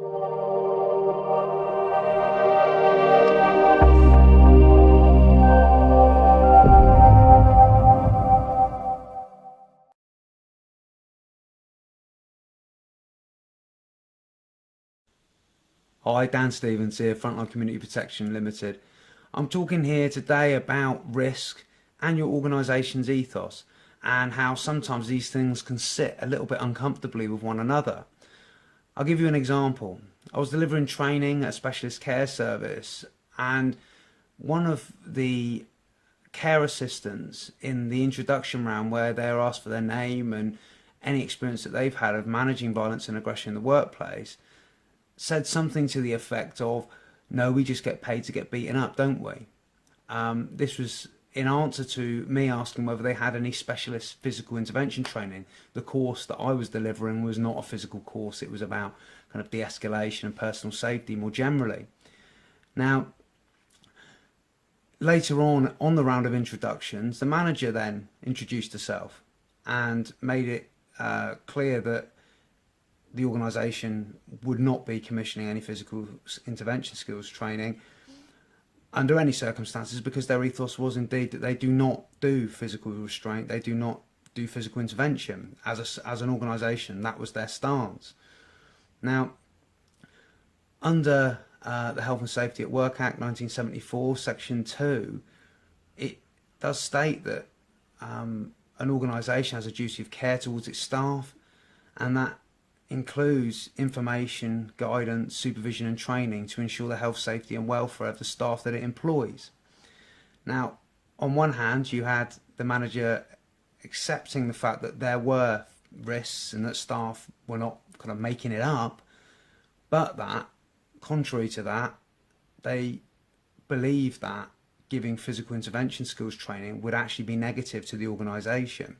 Hi, Dan Stevens here, Frontline Community Protection Limited. I'm talking here today about risk and your organisation's ethos, and how sometimes these things can sit a little bit uncomfortably with one another. I'll give you an example. I was delivering training at a specialist care service, and one of the care assistants in the introduction round, where they are asked for their name and any experience that they've had of managing violence and aggression in the workplace, said something to the effect of, "No, we just get paid to get beaten up, don't we?" This was in answer to me asking whether they had any specialist physical intervention training. The course that I was delivering was not a physical course. It was about kind of de-escalation and personal safety more generally. Now, later on the round of introductions, the manager then introduced herself and made it clear that the organisation would not be commissioning any physical intervention skills training under any circumstances, because their ethos was indeed that they do not do physical restraint, they do not do physical intervention as an organisation. That was their stance. Now, under the Health and Safety at Work Act 1974, Section 2, it does state that an organisation has a duty of care towards its staff, and that includes information, guidance, supervision and training to ensure the health, safety and welfare of the staff that it employs. Now, on one hand, you had the manager accepting the fact that there were risks and that staff were not kind of making it up, but that, contrary to that, they believed that giving physical intervention skills training would actually be negative to the organisation,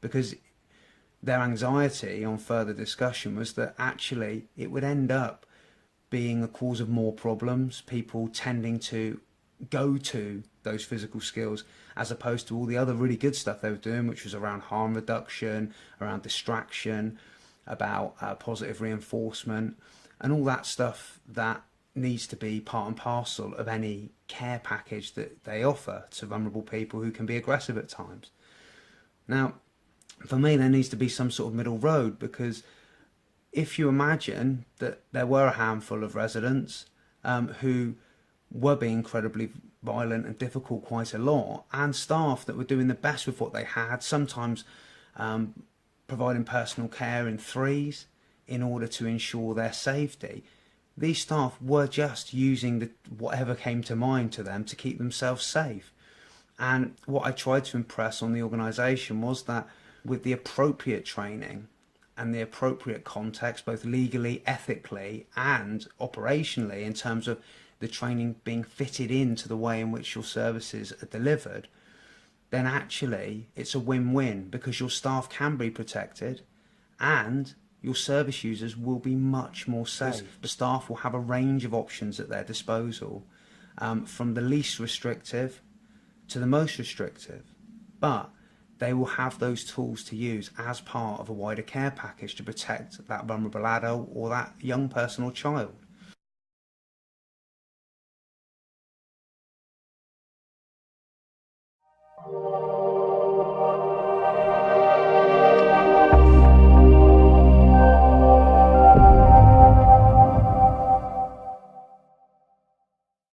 because their anxiety on further discussion was that actually it would end up being a cause of more problems, people tending to go to those physical skills as opposed to all the other really good stuff they were doing, which was around harm reduction, around distraction, about positive reinforcement, and all that stuff that needs to be part and parcel of any care package that they offer to vulnerable people who can be aggressive at times. Now, for me, there needs to be some sort of middle road, because if you imagine that there were a handful of residents who were being incredibly violent and difficult quite a lot, and staff that were doing the best with what they had, sometimes providing personal care in threes in order to ensure their safety, these staff were just using whatever came to mind to them to keep themselves safe. And what I tried to impress on the organisation was that with the appropriate training and the appropriate context, both legally, ethically and operationally, in terms of the training being fitted into the way in which your services are delivered, then actually it's a win-win, because your staff can be protected and your service users will be much more safe. The staff will have a range of options at their disposal, from the least restrictive to the most restrictive, but they will have those tools to use as part of a wider care package to protect that vulnerable adult or that young person or child.